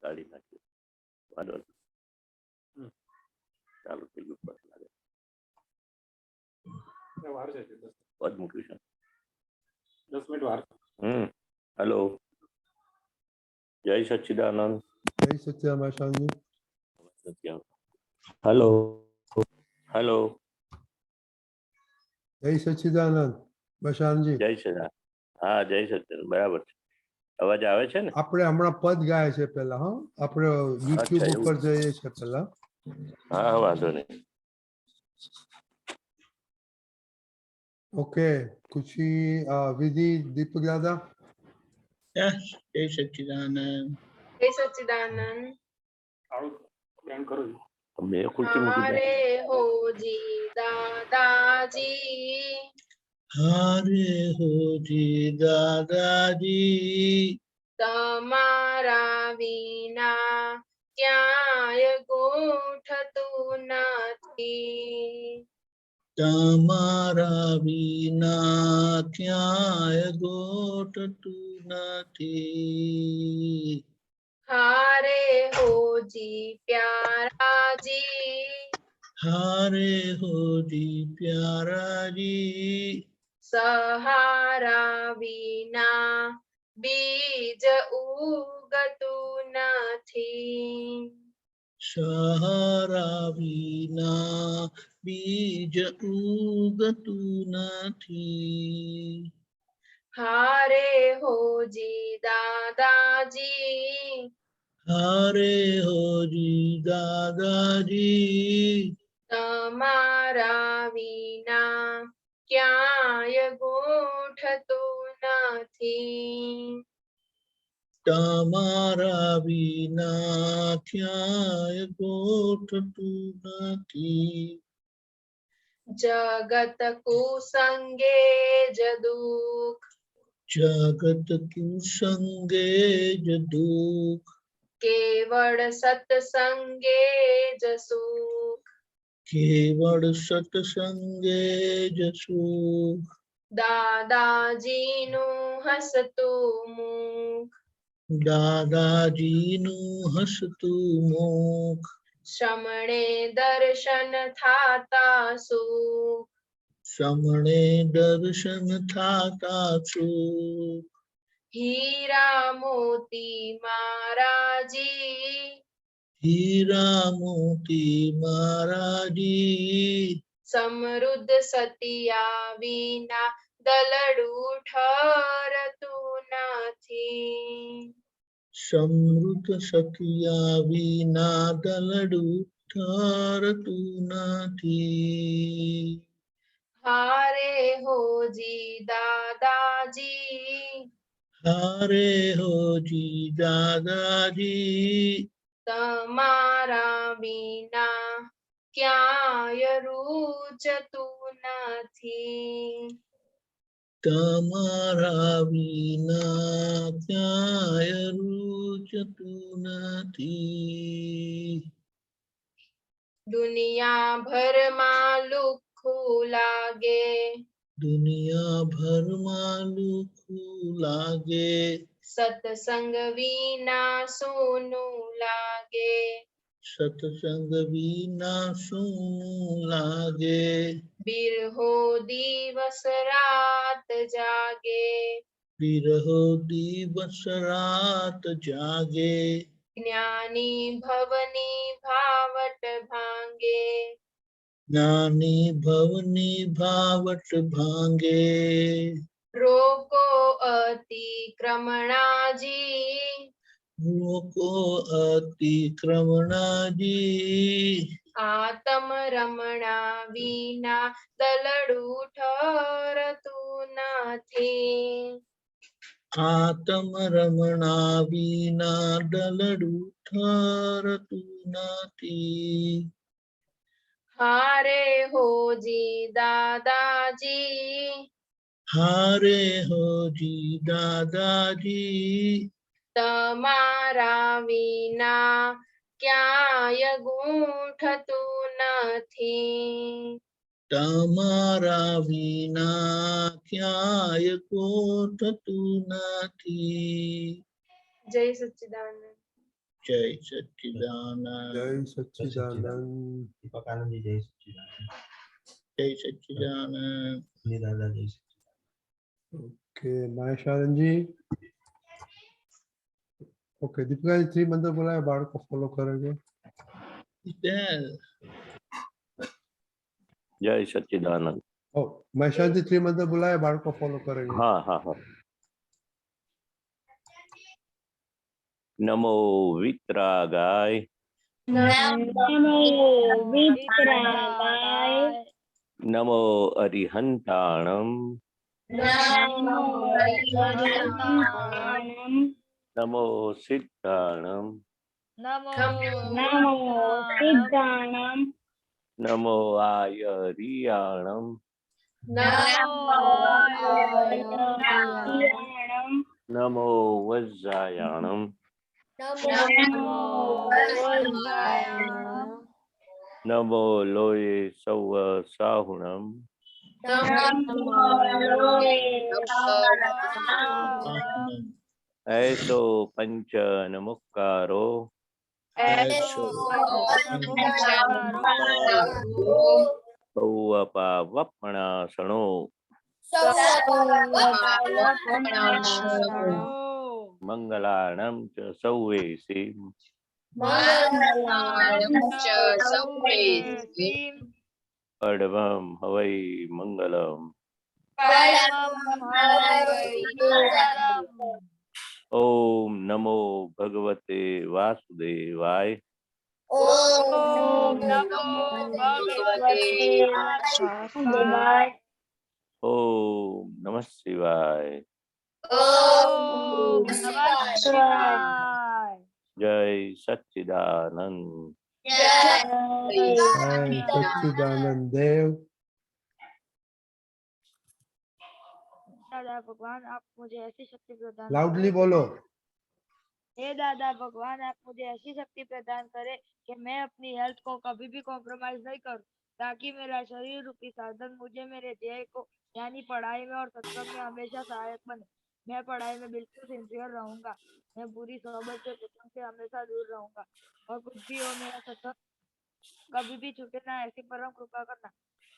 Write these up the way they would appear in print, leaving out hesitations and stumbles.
કાઢી નાખ્યું. વાંધો નહીં. ચાલુ થઈ ગયું. બસ લાગે પદ મૂક્યું છે. 10 મિનિટ વાર. હેલો, જય સચ્ચિદાનંદ. જય સચ્ચિદાનંદ શાંતિ. હેલો હેલો, જય સચ્ચિદાનંદ બશાનજી. જય સચ્ચિદાનંદ. હા, જય સચ્ચિદાનંદ. બરાબર છે. અવાજ આવે છે ને? આપણે હમણાં પદ ગાય છે પેલા. હા, આપણે યુટ્યુબ ઉપર જઈએ છે પેલા. હા, વાંધો નહીં. ઓકે, ખુશી વિધિ દીપક દાદા. જય સચ્ચિદાનંદ. જય સચ્ચિદાનંદ. ધ્યાન કરો. મેં ખુરશી મૂકી હારે હોજી દાદાજી, હારે હોજી દાદાજી, તમારા વિના ક્યાંય ગોઠતું નથી. તમારા વિના ક્યાંય ગોઠતું નથી. હારે હોજી પ્યારાજી, હારે હોજી પ્યારાજી, સહારા વિના બીજ ઉગતું નથી. સહારા વિના બીજ ઉગતું નથી. હારે હોજી દાદાજી, હારે હોજી દાદાજી, તમારા વિના ક્યાંય ગોઠતું નથી. તમારા વિના ક્યાંય ગોઠતું નથી. જગત કુસંગે જ દુઃખ, જગત કુસંગે જ દુઃખ, કેવળ સત્સંગે જ સુખ. કેવળ સત્સંગે જ સુખ. દાદાજીનું હસતું મુખ, દાદાજીનું હસતું મુખ, શ્રમણે દર્શન થાતા સુખ. શ્રમણે દર્શન થાતા સુખ. હીરા મોતી મારાજી, હીરા મોતી મારાજી, સમૃદ્ધ સતિયા વિના દલડું ઠરતું નથી. સમૃદ્ધ સખિયા વિના દલડું ઠરતું નથી. હારે હોજી દાદાજી, હારે હોજી દાદાજી, તમારા વિના ક્યાંય રૂચતું નથી. તમારા વિના ક્યાંય રૂચતું નથી. દુનિયા ભરમાં લુખ્ખું લાગે, દુનિયા ભરમાં લુખ્ખું લાગે, સત્સંગ વિના સોનું લાગે. સત્સંગ વિના શું લાગે. બિરહો દિવસ રાત જાગે, બિરહો દિવસ રાત જાગે, જ્ઞાની ભવની ભાવટ ભાંગે. જ્ઞાની ભવની ભાવટ ભાંગે. રોકો અતિક્રમણાજી, લોકો અતિક્રમણાજી, આતમ રમણા વિના દલડું ઠરતું નથી. આતમ રમણા વિના દલડું ઠરતું નથી. હારે હોજી દાદાજી, હારે હોજી દાદાજી, તમારા વિના ક્યાંય ગૂંઠતું નથી. તમારા વિના ક્યાંય ગોઠતું નથી. જય સચ્ચિદાનંદ. जय सच्चिदानंद। जय सच्चिदानंद। दीपक आनंद जी जय सच्चिदानंद। जय सच्चिदानंद। अपने दादा जय सच्चिदानंद। ओके महेशानंद जी। ओके दीपिका जी 3 मंत्र बोला है, बाढ़ को फॉलो करेंगे। जय सच्चिदानंद। ओ महेशानंद जी 3 मंत्र बोला है, बाढ़ को फॉलो करेंगे। हाँ हाँ हाँ। नमो वितरागाय, नमो अरिहंताणम, नमो सिद्धाणम, नमो आयरियाणम, नमो वज्रायाणम, नमो लोये सव साहुणम, ऐसो पंच नमुक्कारो, सौवपावपणासनो, मंगलाणं च सौवेसी, पडवं हवै मंगलम्। ओम नमो भगवते वासुदेवाय, ओम नमो भगवते वासुदेवाय। ओम नमः शिवाय। ओम नमः शिवाय। जय सच्चिदानंद। जय सच्चिदानंद देव। दादा भगवान आप मुझे ऐसी शक्ति प्रदान लाउडली करें। बोलो। हे दादा भगवान आप मुझे ऐसी शक्ति प्रदान करें कि मैं अपनी हेल्थ को कभी भी कॉम्प्रोमाइज नहीं करूं, ताकि मेरा शरीर रूपी साधन मुझे मेरे ध्येय को यानी पढ़ाई में और सत्संग में हमेशा सहायक बने। मैं पढ़ाई में बिल्कुल सिंसियर रहूंगा। मैं बुरी सोबत से सत्संग से हमेशा दूर रहूंगा, और कुछ भी हो मेरा सत्संग कभी भी छूटे ना, ऐसी परम कृपा करना।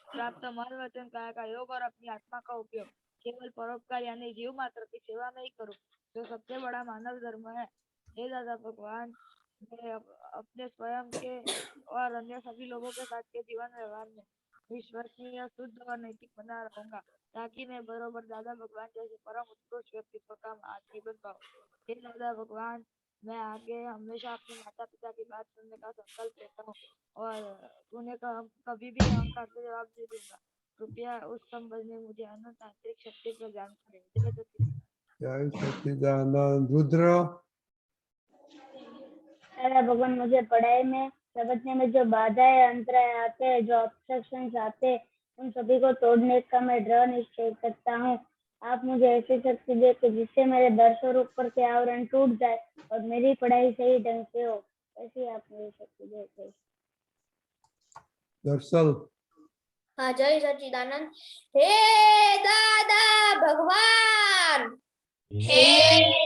प्राप्त मन वचन काया का योग और अपनी आत्मा का उपयोग केवल परोपकार यानी जीव मात्र की सेवा में ही करूं, जो सबसे बड़ा मानव धर्म है। हे दादा भगवान मैं अपने स्वयं के और अन्य सभी लोगों के साथ के जीवन व्यवहार में विश्वसनीय, शुद्ध और नैतिक बना रहूंगा, ताकि मैं बरोबर दादा भगवान जैसे परम उत्कृष्ट व्यक्तित्व का आदमी बन पाऊं। हे दादा भगवान मैं आगे हमेशा अपने माता पिता की बात सुनने का संकल्प लेता हूँ, और उन्हें कभी भी अहंकार से जवाब नहीं दूंगा। कृपया उस संबंध में मुझे अनंत आंतरिक शक्ति प्रदान करें। जय सच्चिदानंद। जय सच्चिदानंद। रुद्र। दादा भगवान मुझे पढ़ाई में समझने में जो बाधाएं अंतराय आते हैं, जो ऑब्स्ट्रक्शंस आते हैं, उन सभी को तोड़ने का मैं दृढ़ निश्चय करता हूँ। आप मुझे ऐसी शक्ति दे कि जिससे मेरे दर्शन ऊपर के आवरण टूट जाए और मेरी पढ़ाई सही ढंग से हो, ऐसी आप मुझे शक्ति दे। दर्शन। हाँ जय सच्चिदानंद। हे दादा भगवान, हे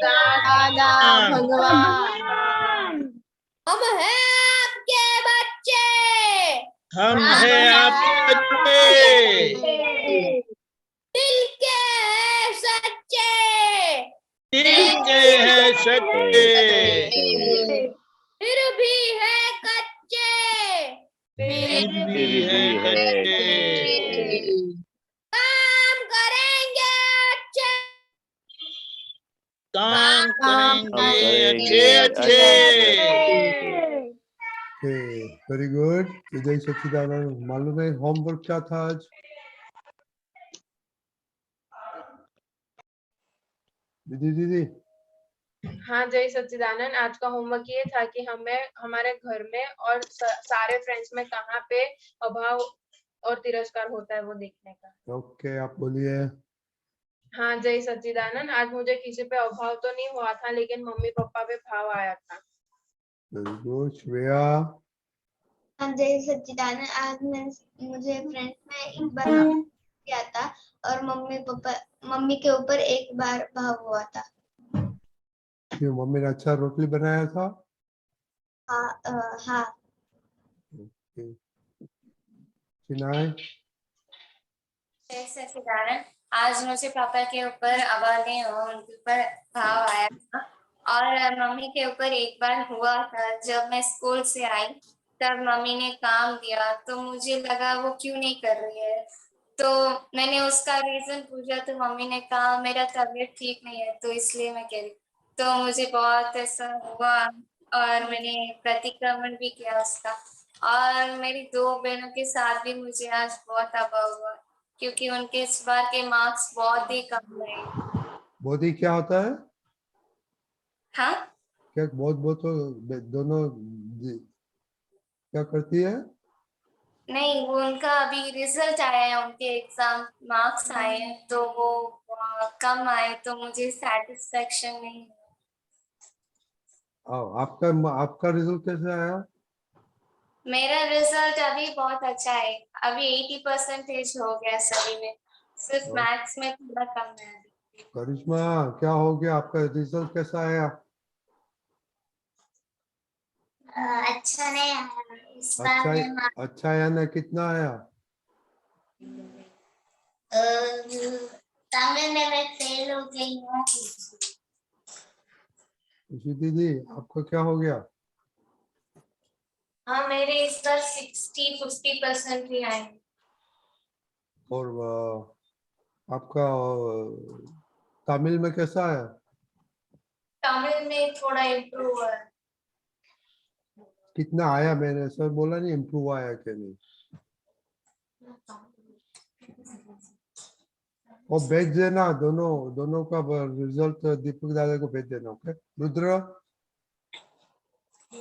दादा भगवान हम हैं आपके बच्चे, हम हैं आपके बच्चे, दिल के हैं सच्चे, दिल के हैं सच्चे, फिर भी है कच्चे, फिर भी है कच्चे, काम करेंगे अच्छे, काम करेंगे अच्छे। Very good. जय सच्चिदानंद। मालूम है होमवर्क क्या था आज? दीदी। हाँ जय सच्चिदानंद आज का होमवर्क ये था कि हमें हमारे घर में और सारे फ्रेंड्स में कहाँ पे अभाव और तिरस्कार होता है वो देखने का। ओके आप बोलिए। हाँ जय सच्चिदानंद आज मुझे किसी पे अभाव तो नहीं हुआ था, लेकिन मम्मी पापा पे भाव आया था। Very good. श्रेया। हाँ जय सच्चिदानंद आज मुझे फ्रेंड्स में एक बार किया था और मम्मी के ऊपर एक बार भाव हुआ था। क्यों? मम्मी ने अच्छा रोटली बनाया था? हाँ ओके चिनाय जैसे उदाहरण, आज मुझे पापा के ऊपर आवाज़ें और उनके ऊपर भाव आया था। और मम्मी के ऊपर एक बार हुआ था, जब मैं स्कूल से आई तब मम्मी ने काम दिया तो मुझे लगा वो क्यों नहीं कर रही है, तो मैंने उसका रीजन पूछा तो मम्मी ने कहा मेरा तबीयत ठीक नहीं है तो इसलिए मैं कह रही। तो मुझे बहुत ऐसा हुआ और मैंने प्रतिक्रमण भी किया उसका। और मेरी 2 बहनों के साथ भी मुझे आज बहुत अभाव हुआ क्योंकि उनके इस बार के मार्क्स बहुत ही कम रहे। बोधी क्या होता है? हाँ, क्या बहुत तो दोनों क्या करती है? नहीं वो उनका अभी रिजल्ट आया है, उनके एग्जाम मार्क्स आए हैं तो वो कम आए तो मुझे सेटिस्फेक्शन नहीं है। आपका आपका रिजल्ट कैसे आया? मेरा रिजल्ट अभी बहुत अच्छा है, अभी 80% हो गया सभी में, सिर्फ और मैथ्स में थोड़ा कम है अभी। करिश्मा क्या हो गया, आपका रिजल्ट कैसा आया? अच्छा नहीं आया इस बार अच्छा मैं अच्छा आया ना, कितना आया? तमिल में मैं फेल हो गई हूँ। खुशी दीदी आपको क्या हो गया? हाँ, मेरे इस बार 60-50% ही आए। और आपका तमिल में कैसा आया? तमिल में थोड़ा इम्प्रूव हुआ है। कितना आया, मैंने सर बोला नहीं इम्प्रूव आया कि नहीं। और भेज देना दोनों दोनों का रिजल्ट दीपक दादा को भेज देना। ओके रुद्र?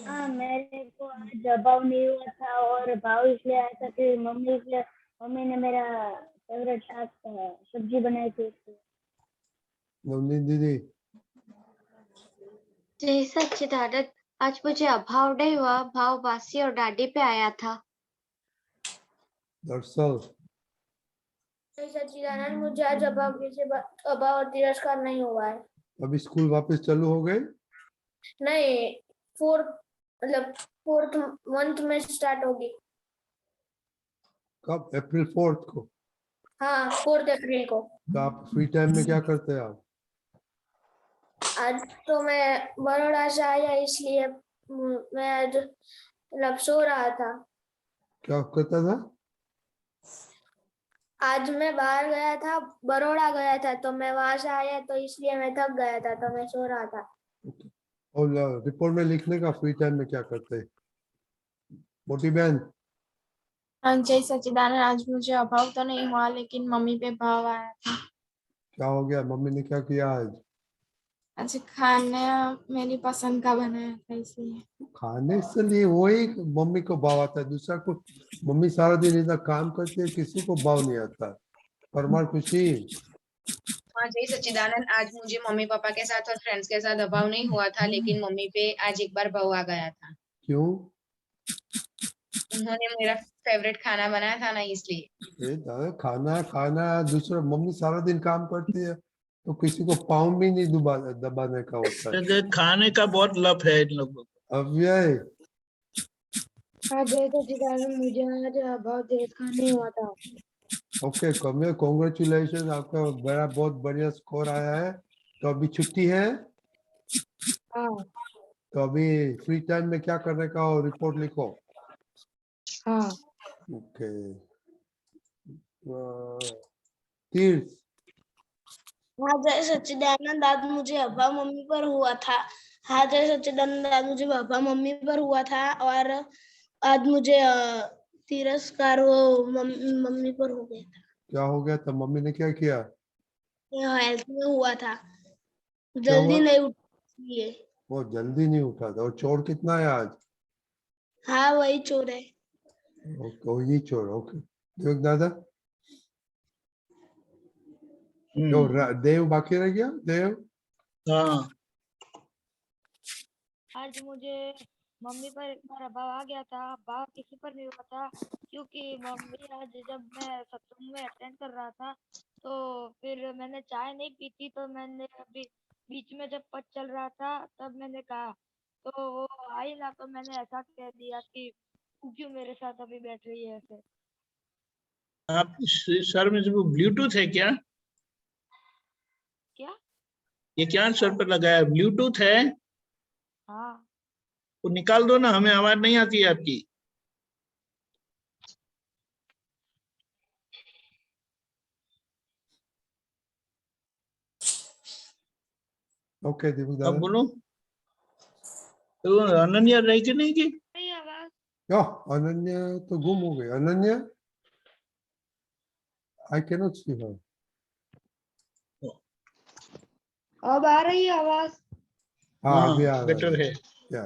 हाँ मेरे को आज अभाव नहीं हुआ था और भाव इसलिए आया था कि मम्मी ने मेरा फेवरेट शाक सब्जी बनाई थी इसलिए। नवनीत दीदी जय सच्चिदानंद, आज मुझे अभाव नहीं हुआ, भाव बासी और दादी पे आया था। दरअसल जय सच्चिदानंद, मुझे आज अभाव और तिरस्कार नहीं हुआ है। अभी स्कूल वापस चालू हो गए? नहीं, फोर्थ मंथ में स्टार्ट होगी। कब? अप्रैल 4 को? हाँ, 4 अप्रैल को। तो आप फ्री टाइम में क्या करते हैं आप? आज तो मैं बड़ौदा से आया इसलिए मैं आज सो रहा था। क्या करता था? आज मैं बाहर गया था, बड़ौदा गया था तो मैं वहां से आया तो इसलिए मैं थक गया था तो मैं सो रहा था। और रिपोर्ट में लिखने का फ्री टाइम में क्या करते हैं? मोटी बहन हाँ जय सच्चिदानंद, आज मुझे अभाव तो नहीं हुआ लेकिन मम्मी पे भाव आया था। क्या हो गया, मम्मी ने क्या किया आज? आज खाना मेरी पसंद का बनाया था इसलिए। खाने से लिए वही मम्मी को भाव आता है, दूसरा को मम्मी सारा दिन इतना काम करती है, किसी को भाव नहीं आता। परमार खुशी हाँ जय सच्चिदानंद, आज मुझे मम्मी पापा के साथ और फ्रेंड्स के साथ अभाव नहीं हुआ था लेकिन मम्मी पे आज एक बार भाव आ गया था। क्यों? उन्होंने मेरा फेवरेट खाना बनाया था ना इसलिए। खाना खाना दूसरा, मम्मी सारा दिन काम करती है तो किसी को पाँव भी नहीं दबाने का होता है। खाने का बहुत लप है इन लोगों को। अव्यय हाँ जय सच्चिदानंद, मुझे आज अभाव तिरस्कार नहीं हुआ था। ओके कॉन्ग्रेचुलेशन, आपका बड़ा बहुत बढ़िया स्कोर आया है। तो अभी छुट्टी है, हाँ तो अभी फ्री टाइम में क्या करने का हो, रिपोर्ट लिखो। हाँ। ओके तीर्थ हाँ जय सच्चिदानंद, आज मुझे अभाव मम्मी पर हुआ था। हाँ जय सच्चिदानंद, आज मुझे अभाव मम्मी पर हुआ था और आज मुझे तिरस्कार वो मम्मी पर हो गया था। क्या हो गया था, मम्मी ने क्या किया? हेल्थ में हुआ था, क्या जल्दी हुआ? नहीं उठी। वो जल्दी नहीं उठा था। और चोर कितना है आज? हाँ वही चोर है। ओके वही चोर। ओके देव दादा देव बाकी रह गया। देव हाँ आज मुझे मम्मी पर एक बार अभाव आ गया था, अभाव किसी पर नहीं हुआ था क्योंकि मम्मी आज जब मैं सत्संग में अटेंड कर रहा था तो फिर मैंने चाय नहीं पी थी तो मैंने अभी बीच में जब पद चल रहा था तब मैंने कहा तो वो आई ना, तो मैंने ऐसा कह दिया कि तू क्यों मेरे साथ अभी बैठ रही है ऐसे। आप सर में जो ब्लूटूथ है क्या? क्या? ये क्या सर पर लगाया है? ब्लूटूथ है? हाँ। वो निकाल दो ना, हमें आवाज नहीं आती है आपकी। ओके दीपक अब दादा। बोलो। तो अनन्या रही कि नहीं की? नहीं आवाज। यो अनन्या तो गुम हो गई। अनन्या, आई कैन नॉट सी हर। अब आ रही है आवाज? हाँ अभी आ रहा बेटर है। या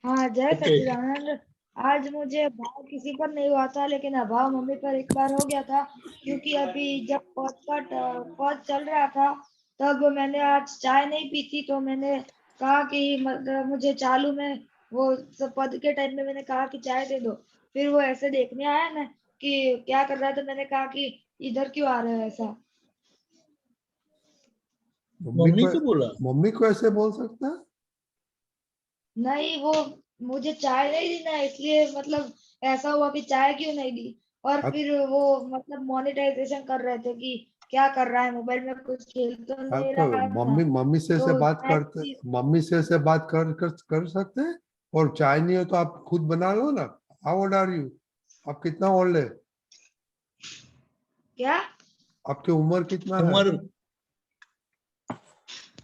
हाँ जय ओके। सच्चिदानंद। आज मुझे भाव किसी पर नहीं हुआ था, लेकिन अभाव मम्मी पर एक बार हो गया था, क्योंकि अभी जब पौध चल रहा था तब मैंने आज चाय नहीं पी थी, तो मैंने कहा कि मतलब मुझे चालू में वो सब पद के टाइम में मैंने कहा कि चाय दे दो। फिर वो ऐसे देखने आया ना कि क्या कर रहा है, तो मैंने कहा कि इधर क्यों आ रहा है ऐसा। मम्मी को बोला? मम्मी को ऐसे बोल सकता है? नहीं, वो मुझे चाय नहीं दी ना, इसलिए मतलब ऐसा हुआ कि चाय क्यों नहीं दी। और फिर वो मतलब मोनेटाइजेशन कर रहे थे कि क्या कर रहा है, मोबाइल में कुछ खेल तो हाँ नहीं तो रहा था। मम्मी से तो बात चाय करते, की- मम्मी से बात कर सकते हैं। और चाय नहीं हो तो आप खुद बना लो ना। How old are you? आप कितना ओल्ड है? क्या? आपकी उम्र कितना है? उम्र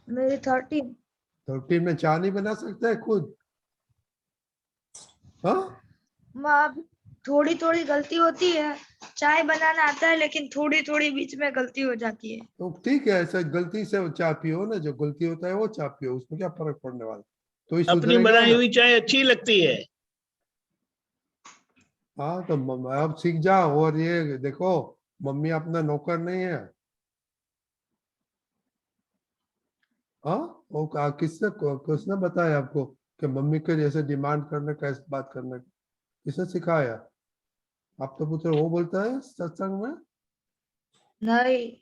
मेरी 30। 30 में चाय नहीं बना सकते हैं खुद? हाँ माँ, थोड़ी थोड़ी गलती होती है। चाय बनाना आता है, लेकिन थोड़ी थोड़ी बीच में गलती हो जाती है। तो ठीक है, ऐसा गलती से वो चाय पियो ना, जो गलती होता है वो चाय पियो, उसमें क्या फर्क पड़ने वाला। तो ही अपनी सुधरेगा बनाई ना। हुई चाय अच्छी लगती है। हाँ तो अब सीख जाओ। और ये देखो, मम्मी अपना नौकर नहीं है। हाँ वो किसने बताया आपको कि मम्मी के जैसे डिमांड करने का, ऐसे बात करने का? किसने सिखाया? आप तो पुत्र वो बोलता है सत्संग में। नहीं।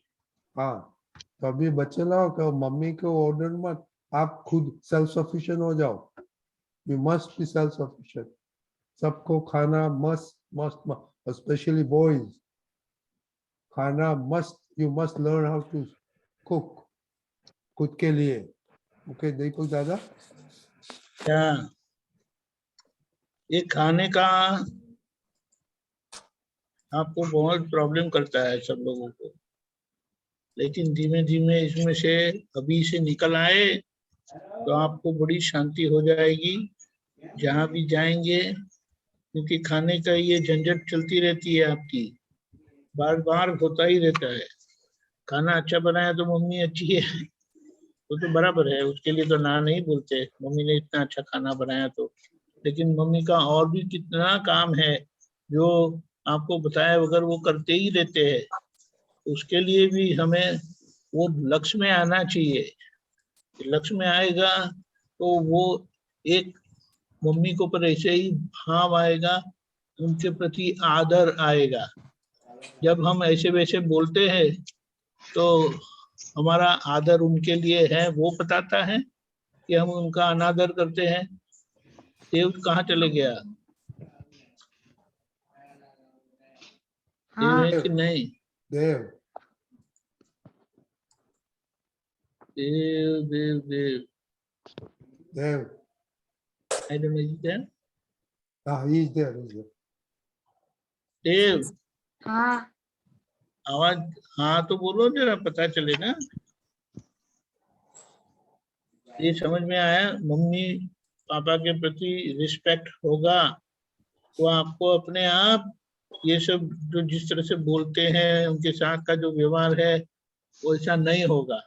हाँ तो अभी बच्चे लाओ कि मम्मी को ऑर्डर मत, आप खुद सेल्फ सफिशिएंट हो जाओ। You must be self sufficient. सबको खाना मस्त मस्त, स्पेशली बॉयज, खाना मस्त। You must learn how to cook खुद के लिए। ओके देखो दादा। क्या ये खाने का आपको बहुत प्रॉब्लम करता है सब लोगों को, लेकिन धीमे धीमे इसमें से अभी से निकल आए तो आपको बड़ी शांति हो जाएगी जहां भी जाएंगे। क्योंकि खाने का ये झंझट चलती रहती है आपकी, बार बार होता ही रहता है। खाना अच्छा बनाया तो मम्मी अच्छी है, वो तो बराबर है, उसके लिए तो ना नहीं बोलते, मम्मी ने इतना अच्छा खाना बनाया तो। लेकिन मम्मी का और भी कितना काम है जो आपको बताए बगैर वो करते ही रहते हैं। उसके लिए भी हमें वो लक्ष्य में आना चाहिए। लक्ष्य में आएगा तो वो एक मम्मी को पर ऐसे ही भाव आएगा, उनके प्रति आदर आएगा। जब हम ऐसे वैसे बोलते हैं तो हमारा आदर उनके लिए है वो बताता है कि हम उनका अनादर करते हैं। देव कहाँ चले गया? देव है कि नहीं? Dev Dev Dev Dev Dev I don't know is there? हाँ ही इज देयर। देव हाँ। आवाज हाँ तो बोलो जरा, पता चले ना। ये समझ में आया? मम्मी पापा के प्रति रिस्पेक्ट होगा तो आपको अपने आप ये सब जो जिस तरह से बोलते हैं उनके साथ का जो व्यवहार है वो ऐसा नहीं होगा।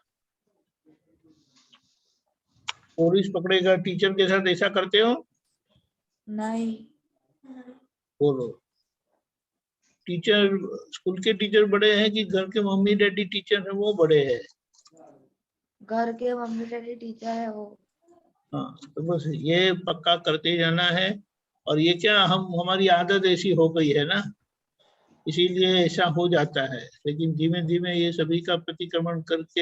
पुलिस पकड़ेगा टीचर के साथ, ऐसा करते हो? नहीं। बोलो। टीचर, स्कूल के टीचर बड़े हैं कि घर के मम्मी डैडी टीचर है वो बड़े हैं? घर के मम्मी डैडी टीचर है वो। हाँ तो बस ये पक्का करते जाना है। और ये क्या हमारी आदत ऐसी हो गई है ना, इसीलिए ऐसा हो जाता है। लेकिन धीमे धीमे ये सभी का प्रतिक्रमण करके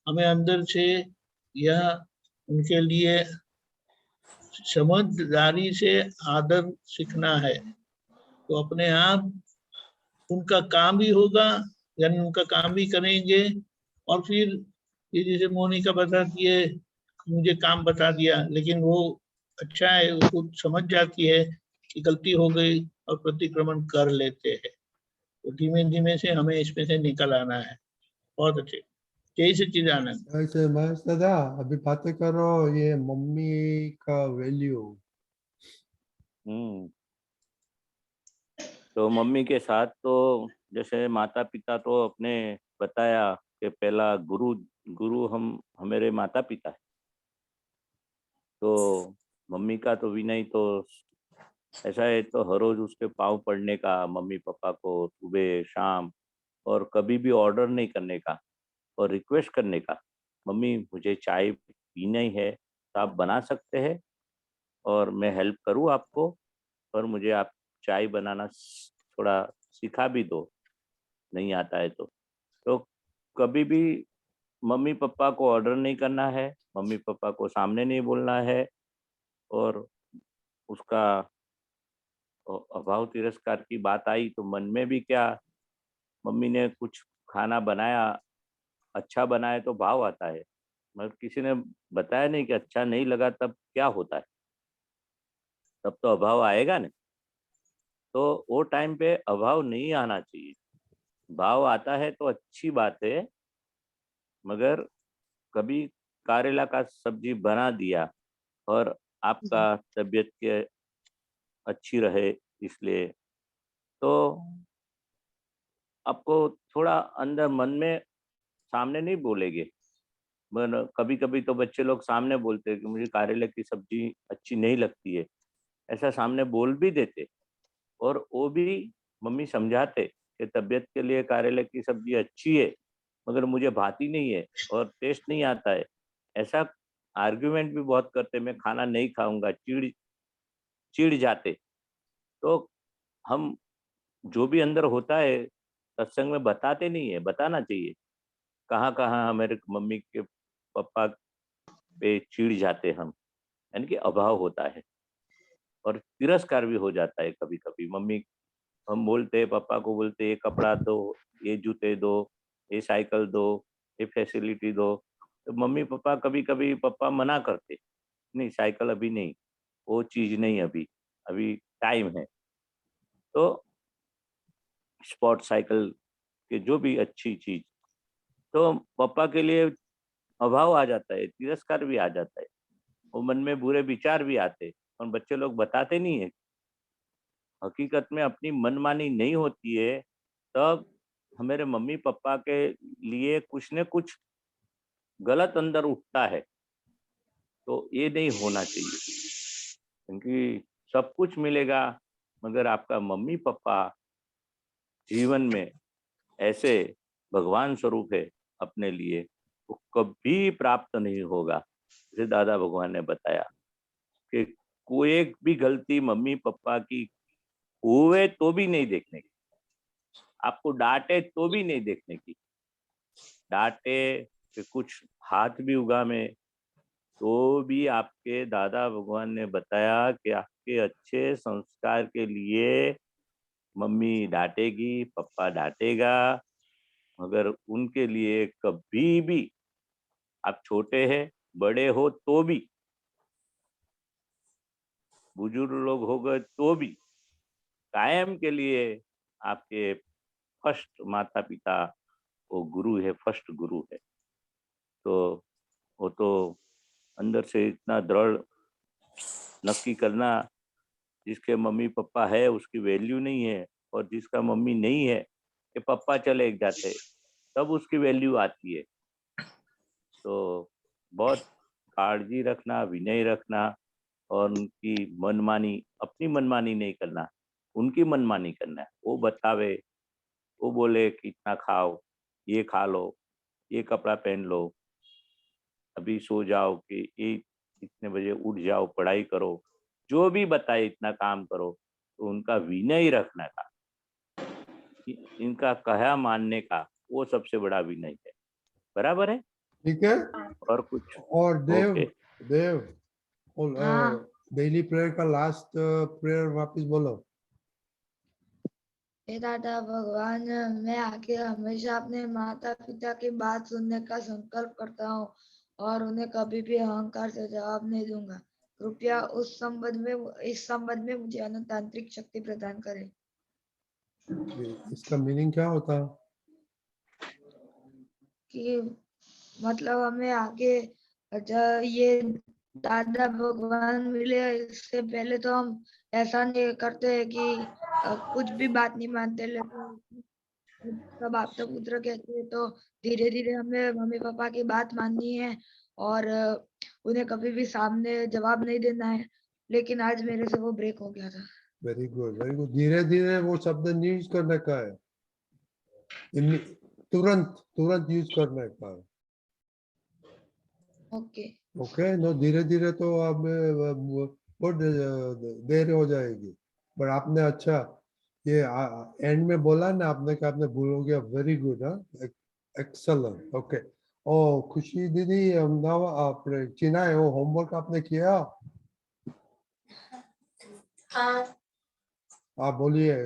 हमें अंदर से यह उनके लिए समझदारी से आदर सीखना है, तो अपने आप उनका काम भी होगा, यानी उनका काम भी करेंगे। और फिर ये जैसे मोनिका बताती है, मुझे काम बता दिया, लेकिन वो अच्छा है, वो खुद समझ जाती है कि गलती हो गई और प्रतिक्रमण कर लेते हैं। तो धीमे धीमे से हमें इसमें से निकल आना है। बहुत अच्छे, जय सच्चिदानंद। ऐसे महेश दादा अभी बातें करो ये मम्मी का वैल्यू। तो मम्मी के साथ तो जैसे माता पिता तो अपने बताया कि पहला गुरु हमारे माता पिता है। तो मम्मी का तो विनय तो ऐसा है, तो हर रोज उसके पाँव पड़ने का मम्मी पापा को, सुबह शाम, और कभी भी ऑर्डर नहीं करने का और रिक्वेस्ट करने का, मम्मी मुझे चाय पीना ही है तो आप बना सकते हैं और मैं हेल्प करूँ आपको, और मुझे आप चाय बनाना थोड़ा सिखा भी दो, नहीं आता है तो कभी भी मम्मी पापा को ऑर्डर नहीं करना है, मम्मी पापा को सामने नहीं बोलना है, और उसका अभाव तिरस्कार की बात आई तो मन में भी क्या, मम्मी ने कुछ खाना बनाया, अच्छा बनाया तो भाव आता है, मगर किसी ने बताया नहीं कि अच्छा नहीं लगा तब क्या होता है, तब तो अभाव आएगा नहीं। तो वो टाइम पे अभाव नहीं आना चाहिए, भाव आता है तो अच्छी बात है, मगर कभी करेला का सब्जी बना दिया और आपका तबीयत के अच्छी रहे इसलिए, तो आपको थोड़ा अंदर मन में सामने नहीं बोलेंगे, मगर कभी कभी तो बच्चे लोग सामने बोलते हैं कि मुझे करेले की सब्जी अच्छी नहीं लगती है, ऐसा सामने बोल भी देते, और वो भी मम्मी समझाते कि तबीयत के लिए करेले की सब्जी अच्छी है, मगर मुझे भाती नहीं है और टेस्ट नहीं आता है, ऐसा आर्ग्यूमेंट भी बहुत करते, मैं खाना नहीं खाऊंगा, चिढ़ चिढ़ जाते। तो हम जो भी अंदर होता है सत्संग में बताते नहीं है, बताना चाहिए कहाँ कहाँ हमारे मम्मी के पापा पे चिढ़ जाते हम, यानी कि अभाव होता है और तिरस्कार भी हो जाता है। कभी कभी मम्मी, हम बोलते हैं पापा को, बोलते ये कपड़ा दो, ये जूते दो, ये साइकिल दो, ये फैसिलिटी दो, तो मम्मी पापा कभी कभी पापा मना करते, नहीं साइकिल अभी नहीं, वो चीज नहीं, अभी अभी टाइम है। तो स्पोर्ट साइकिल के जो भी अच्छी चीज, तो पापा के लिए अभाव आ जाता है, तिरस्कार भी आ जाता है, वो मन में बुरे विचार भी आते, और बच्चे लोग बताते नहीं है। हकीकत में अपनी मनमानी नहीं होती है तब हमारे मम्मी पापा के लिए कुछ न कुछ गलत अंदर उठता है, तो ये नहीं होना चाहिए, क्योंकि सब कुछ मिलेगा मगर आपका मम्मी पापा जीवन में ऐसे भगवान स्वरूप है अपने लिए, वो कभी प्राप्त नहीं होगा। जैसे दादा भगवान ने बताया कि कोई एक भी गलती मम्मी पापा की हुए तो भी नहीं देखने की, आपको डांटे तो भी नहीं देखने की, डांटे कि कुछ हाथ भी उगामे तो भी आपके दादा भगवान ने बताया कि आपके अच्छे संस्कार के लिए मम्मी डांटेगी, पापा डांटेगा, मगर उनके लिए कभी भी, आप छोटे हैं बड़े हो तो भी, बुजुर्ग लोग हो गए तो भी, कायम के लिए आपके फर्स्ट माता पिता वो गुरु है, फर्स्ट गुरु है। तो वो तो अंदर से इतना दृढ़ नक्की करना, जिसके मम्मी पापा है उसकी वैल्यू नहीं है, और जिसका मम्मी नहीं है कि पापा चले जाते तब उसकी वैल्यू आती है। तो बहुत काळजी रखना, विनय रखना, और उनकी मनमानी, अपनी मनमानी नहीं करना, उनकी मनमानी करना है। वो बतावे, वो बोले कि इतना खाओ, ये खा लो, ये कपड़ा पहन लो, अभी सो जाओ, कि ये इतने बजे उठ जाओ, पढ़ाई करो, जो भी बताए इतना काम करो, तो उनका विनय रखना का, इनका कहा मानने का, वो सबसे बड़ा विनय है। बराबर है? ठीक है। और कुछ? और देव ओके। देव हाँ। डेली प्रेयर का लास्ट प्रेयर वापस बोलो। हे दादा भगवान, मैं आगे हमेशा अपने माता पिता की बात सुनने का संकल्प करता हूँ और उन्हें कभी भी अहंकार से जवाब नहीं दूंगा। कृपया इस संबंध में मुझे अनंतांतरिक शक्ति प्रदान करें। इसका मीनिंग क्या होता है? कि मतलब हमें आगे ये दादा भगवान मिले इससे पहले तो हम ऐसा नहीं करते कि कुछ भी बात नहीं मानते, लेकिन सब आपका पुत्र कहते हैं तो धीरे धीरे हमें मम्मी पापा की बात माननी है और उन्हें कभी भी सामने जवाब नहीं देना है, लेकिन आज मेरे से वो ब्रेक हो गया था। Very good, very good. धीरे धीरे वो शब्द नहीं यूज करने का है, तुरंत तुरंत यूज करने का है। ओके ओके, नो धीरे धीरे तो अब बहुत देर हो जाएगी, पर आपने अच्छा ये एंड में बोला ना आपने कि आपने भूल हो गया। वेरी गुड, हाँ, एक्सेलेंट। ओके, ओ खुशी दीदी, आपने चीना है वो होमवर्क आपने किया? हाँ। आप बोलिए,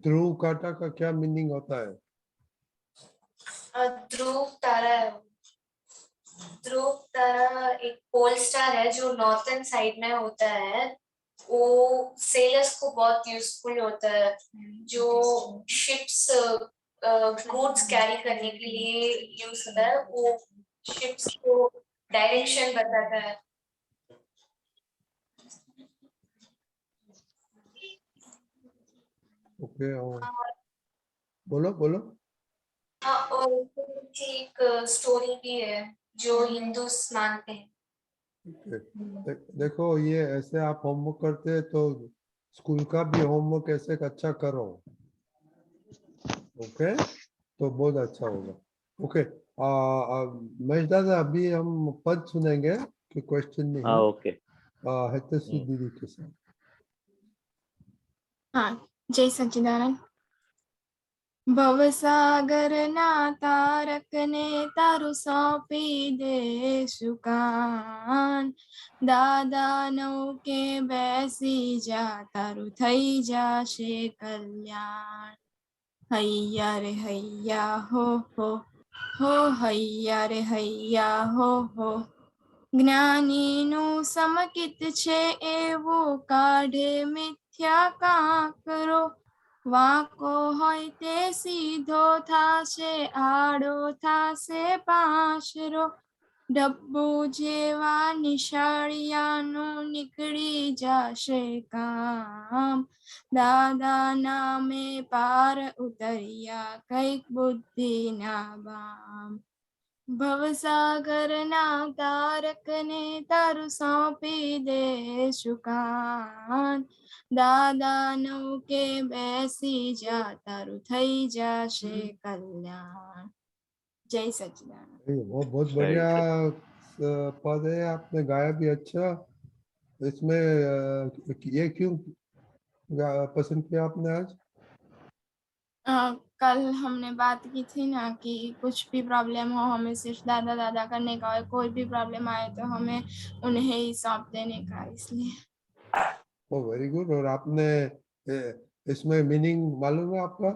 ध्रुव काटा का क्या मीनिंग होता है? ध्रुव तारा है। ध्रुव तारा एक पोल स्टार है जो नॉर्थन साइड में होता है। वो सेलर्स को बहुत यूजफुल होता है, जो शिप्स गुड्स कैरी करने के लिए यूज होता है। वो शिप्स को डायरेक्शन बताता है। ओके, बोलो बोलो। हाँ, और एक स्टोरी भी है जो हिंदूस मानते हैं। देखो, ये ऐसे आप होमवर्क करते हैं तो स्कूल का भी होमवर्क ऐसे अच्छा करो। ओके, तो बहुत अच्छा होगा। ओके, महेश दादा, अभी हम पद सुनेंगे कि क्वेश्चन नहीं हाँ है। ओके। हितैषी दीदी के साथ। हाँ, जय सच्चिदानंद। भवसागर ना तारक ने तारु सौंपी दे सुकान, दादा नौके બેસી જા તારું થઈ જાશે કલ્યાણ। હૈયા રે હૈયા હો હો હૈયા રે હૈયા હો જ્ઞાનીનું સમકિત છે એવું કાઢે મિથ્યા કાંકરો, વાંકો હોય તે સીધો થાશે આડો થાશે પાશરો, ડબ્બુ જેવા નિશાળિયાનું નીકળી જાશે કામ, દાદા નામે પાર ઉતર્યા કઈક બુદ્ધિના બામ। ભવસાગર ના તારક ને તારું સોંપી દે સુકાન, દાદા નૌકે બેસી જા તારું થઈ જાશે કલ્યાણ। जय सच्चिदानंद। वो बहुत बढ़िया पद है, आपने गाया भी अच्छा। इसमें ये क्यों पसंद किया आपने आज? कल हमने बात की थी ना कि कुछ भी प्रॉब्लम हो हमें सिर्फ दादा दादा करने का, और कोई भी प्रॉब्लम आए तो हमें उन्हें ही सौंप देने का, इसलिए। ओ वेरी गुड। और आपने इसमें मीनिंग मालूम है आपका?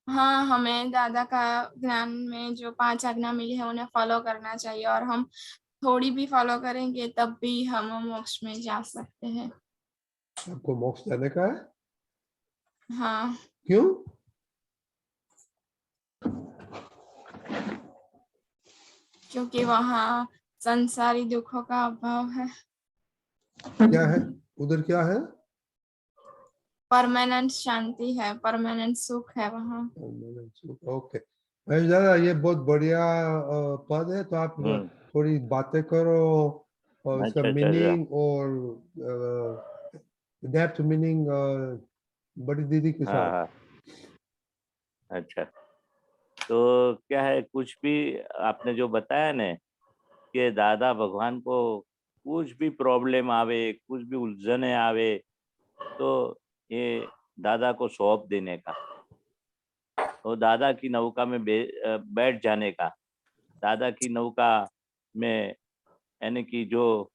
हाँ, हमें दादा का ज्ञान में जो 5 आज्ञा मिली है उन्हें फॉलो करना चाहिए, और हम थोड़ी भी फॉलो करेंगे तब भी हम मोक्ष में जा सकते हैं। आपको मोक्ष जाने का है? हाँ। क्यों? क्योंकि वहाँ संसारी दुखों का अभाव है। क्या है उधर, क्या है? परमानेंट शांति है, परमानेंट सुख है वहाँ। ओके महेश दादा, ये बहुत बढ़िया पद है, तो आप थोड़ी बातें करो और इसका अच्छा, मीनिंग और डेप्थ मीनिंग बड़ी दीदी के साथ। हाँ। अच्छा, तो क्या है, कुछ भी आपने जो बताया ना कि दादा भगवान को कुछ भी प्रॉब्लम आवे, कुछ भी उलझने आवे, तो ये दादा को सौंप देने का, तो दादा की नौका में बैठ जाने का, दादा की नौका में यानी कि जो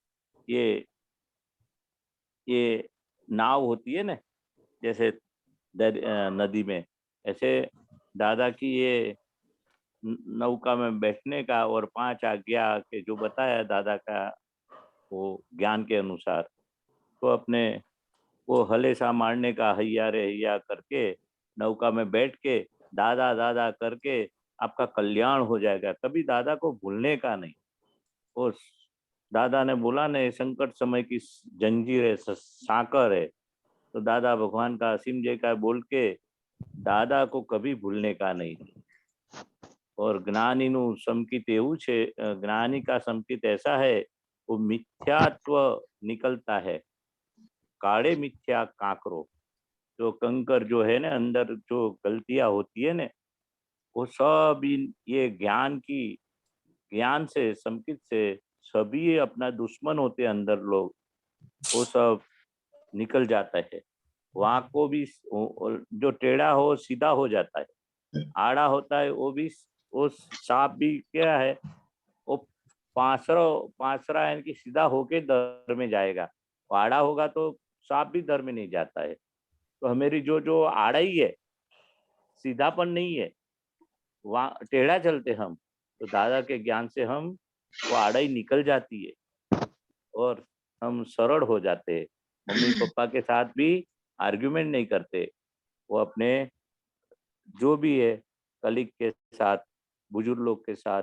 ये नाव होती है ना, जैसे नदी में, ऐसे दादा की ये नौका में बैठने का और 5 आज्ञा के जो बताया दादा का वो ज्ञान के अनुसार, तो अपने वो हलेसा मारने का हैया रे हैया करके नौका में बैठ के दादा दादा करके आपका कल्याण हो जाएगा। कभी दादा को भूलने का नहीं। वो दादा ने बोला ना, संकट समय की जंजीर है, साकर है, तो दादा भगवान का असीम जय का बोल के दादा को कभी भूलने का नहीं। और જ્ઞાની નું સંકિત એવું છે, જ્ઞાની का संकित ऐसा है, वो मिथ्यात्व निकलता है, काड़े मिथ्या काकरो। जो कंकर जो है ना, अंदर जो गलतियां होती है ना, वो सब ये ज्ञान से, संकित से सभी अपना दुश्मन होते अंदर लोग, वो सब निकल जाता है। वहां को भी जो टेढ़ा हो सीधा हो जाता है, आड़ा होता है वो सांप भी क्या है, वो पांसरा यानी कि सीधा होके दर में जाएगा, आड़ा होगा तो सांप भी दर में नहीं जाता है। तो हमारी जो आड़ाई है, सीधापन नहीं है, वहाँ टेढ़ा चलते हम, तो दादा के ज्ञान से हम वो आड़ाई निकल जाती है और हम सरल हो जाते हैं। मम्मी पापा के साथ भी आर्ग्यूमेंट नहीं करते, वो अपने जो भी है कलीग के साथ, बुजुर्ग लोग के साथ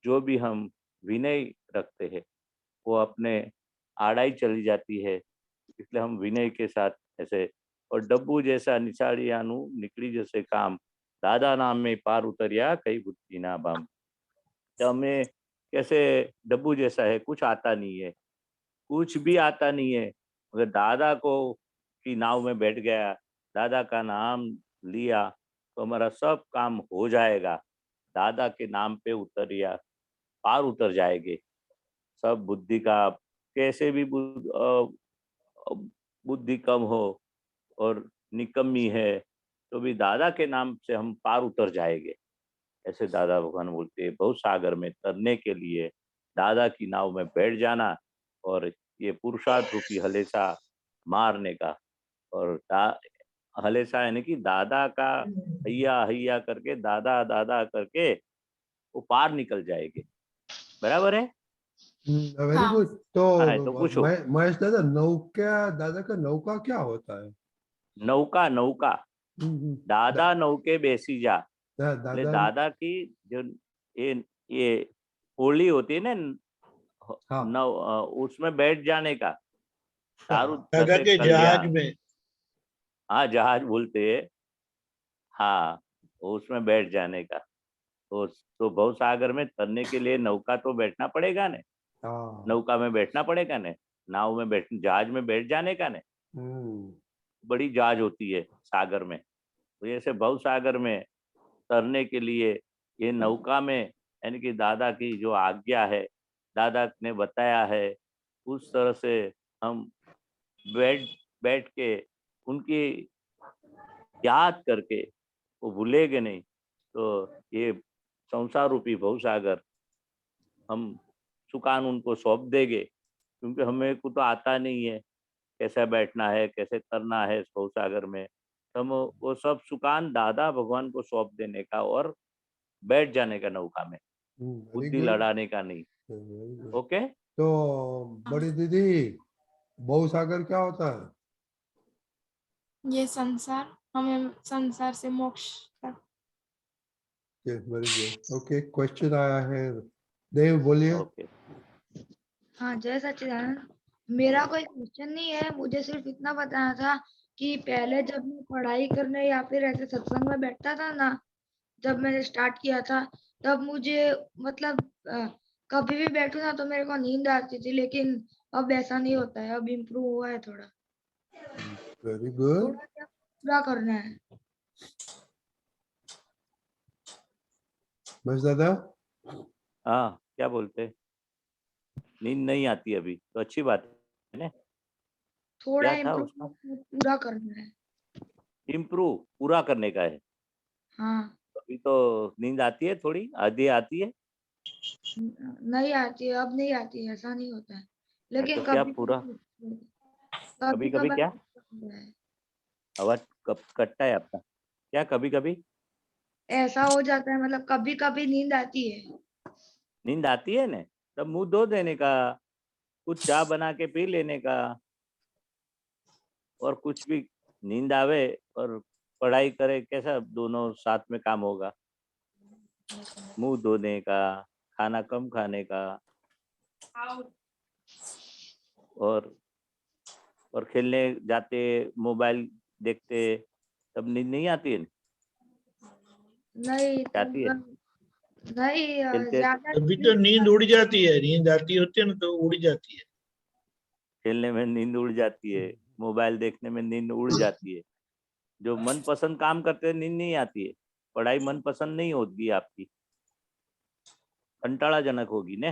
जो भी हम विनय रखते हैं, वो अपने आड़ाई चली जाती है, इसलिए हम विनय के साथ ऐसे। और डब्बू जैसा निशाड़ियानु निकली जैसे काम, दादा नाम में पार उतरिया कई बुद्धि ना बाम। तो हमें कैसे डब्बू जैसा है, कुछ आता नहीं है, कुछ भी आता नहीं है, अगर दादा को की नाव में बैठ गया, दादा का नाम लिया, तो हमारा सब काम हो जाएगा। दादा के नाम पे उतरिया, पार उतर जाएंगे। सब बुद्धि का कैसे भी बुद्धि कम हो और निकम्मी है, तो भी दादा के नाम से हम पार उतर जाएंगे। ऐसे दादा भगवान बोलते हैं, बहुत सागर में तरने के लिए दादा की नाव में बैठ जाना और ये पुरुषार्थ रूपी हलेसा मारने का। और हलेसा यानी कि दादा का हैया हैया करके, दादा दादा करके वो पार निकल जाएंगे। बराबर है? वेरी हाँ। गुड। हाँ, तो तो पूछो। महेश दादा, नौका दादा का नौका क्या होता है? नौका दादा नौके बेसी जा, दादा दादा की जो ये होली होती है ना, हाँ उसमें बैठ जाने का। तारू दादा जैसे के कल्याण, जहाज में। हाँ जहाज बोलते हैं, हाँ उसमें बैठ जाने का। तो भव सागर में तरने के लिए नौका तो बैठना पड़ेगा ने, हाँ नौका में बैठना पड़ेगा ने, नाव में बैठ, जहाज में बैठ जाने का ने। बड़ी जहाज होती है सागर में, तो जैसे भव सागर में तरने के लिए ये नौका में, यानी कि दादा की जो आज्ञा है, दादा ने बताया है, उस तरह से हम बैठ के उनकी याद करके वो भूलेंगे नहीं, तो ये संसार रूपी भवसागर हम सुकान उनको सौंप देंगे, क्योंकि हमें को तो आता नहीं है कैसे बैठना है, कैसे तरना है इस भवसागर में। हम वो सब सुकान दादा भगवान को सौंप देने का और बैठ जाने का नौका में, बुद्धि लड़ाने का नहीं। ओके। तो बड़ी दीदी, भवसागर क्या होता है? ये संसार, हमें संसार से मोक्ष तक। Very good. ओके, क्वेश्चन आया है, देव बोलिए। ओके। हाँ, जय सच्चिदानंद। मेरा कोई क्वेश्चन नहीं है, मुझे सिर्फ इतना बताना था कि पहले जब मैं पढ़ाई करने या फिर ऐसे सत्संग में बैठता था ना, जब मैंने स्टार्ट किया था, तब मुझे मतलब कभी भी बैठू ना तो मेरे को नींद आती थी, लेकिन अब ऐसा नहीं होता है, अब इम्प्रूव हुआ है थोड़ा। Very good. थोड़ा क्या पूरा करना है। बस दादा, हाँ, क्या बोलते? नींद नहीं आती अभी, तो अच्छी बात है ना। थोड़ा क्या था इम्प्रूव उसका? पूरा करना है। इम्प्रूव पूरा करने का है। हाँ, अभी तो नींद आती है, थोड़ी आधी आती है। नहीं आती है, अब नहीं आती है, ऐसा नहीं होता है, लेकिन तो क्या कभी पूरा कभी कभी कभार क्या होता है। आवाज कटता है आपका? क्या कभी कभी ऐसा हो जाता है, मतलब कभी कभी नींद आती है। नींद आती है ना, तब मुंह धो देने का, कुछ चाय बना के पी लेने का, और कुछ भी नींद आवे और पढ़ाई करे, कैसा दोनों साथ में काम होगा? मुंह धोने का, खाना कम खाने का, और खेलने जाते मोबाइल देखते, तब नींद नहीं आती है? नहीं आती है? नहीं खेलते ज्यादा अभी तो नींद उड़ जाती है, नींद आती होती है ना तो उड़ जाती है। खेलने में नींद उड़ जाती है, मोबाइल देखने में नींद उड़ जाती है, जो मनपसंद काम करते हैं नींद नहीं आती है। पढ़ाई मनपसंद नहीं होगी आपकी, कंटाळाजनक होगी ने।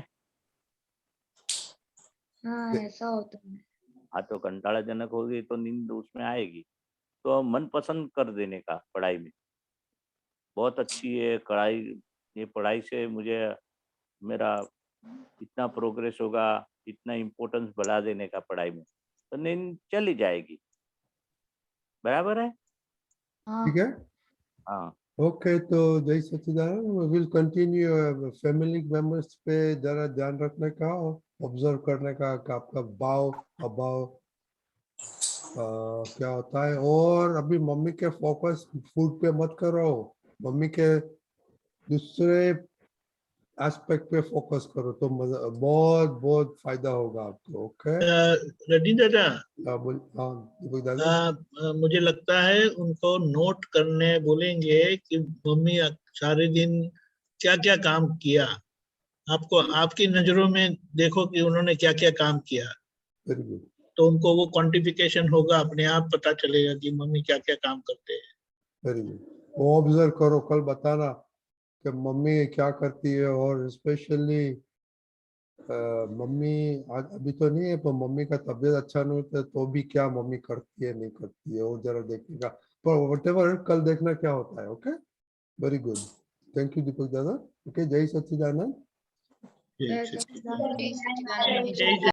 हाँ ऐसा होता है। हाँ, तो कंटाळाजनक होगी तो नींद उसमें आएगी। तो मनपसंद कर देने का पढ़ाई में, बहुत अच्छी है पढ़ाई। ये पढ़ाई से मुझे मेरा इतना प्रोग्रेस होगा, इतना इम्पोर्टेंस बढ़ा देने का पढ़ाई में, तो नींद चली जाएगी। बराबर है? हाँ ठीक है, हाँ, ओके। तो जय सच्चिदानंद, विल कंटिन्यू। फैमिली मेंबर्स पे जरा ध्यान रखने का, ऑब्जर्व करने का कि आपका भाव अभाव क्या होता है। और अभी मम्मी के फोकस फूड पे मत करो, मम्मी के दूसरे एस्पेक्ट पे फोकस करो, तो बहुत बहुत फायदा होगा आपको। ओके रेड्डी दादा, दादा, मुझे लगता है उनको नोट करने बोलेंगे कि मम्मी सारे दिन क्या क्या काम किया, आपको आपकी नजरों में देखो कि उन्होंने क्या क्या काम किया, वेरी गुड, तो उनको वो क्वांटिफिकेशन होगा, अपने आप पता चलेगा कि मम्मी क्या क्या काम करते हैं। Very good. वो ऑब्जर्व करो, कल बताना कि मम्मी क्या करती है। और स्पेशली मम्मी आज अभी तो नहीं है, पर मम्मी का तबीयत अच्छा नहीं होता तो भी क्या मम्मी करती है नहीं करती है, वो जरा देखने का। पर व्हाटएवर कल देखना क्या होता है। Okay, very good, thank you Deepak दादा। ओके, जय सच्चिदानंद। जय जय श्री सच्चिदानंद। जय सच्चिदानंद। जय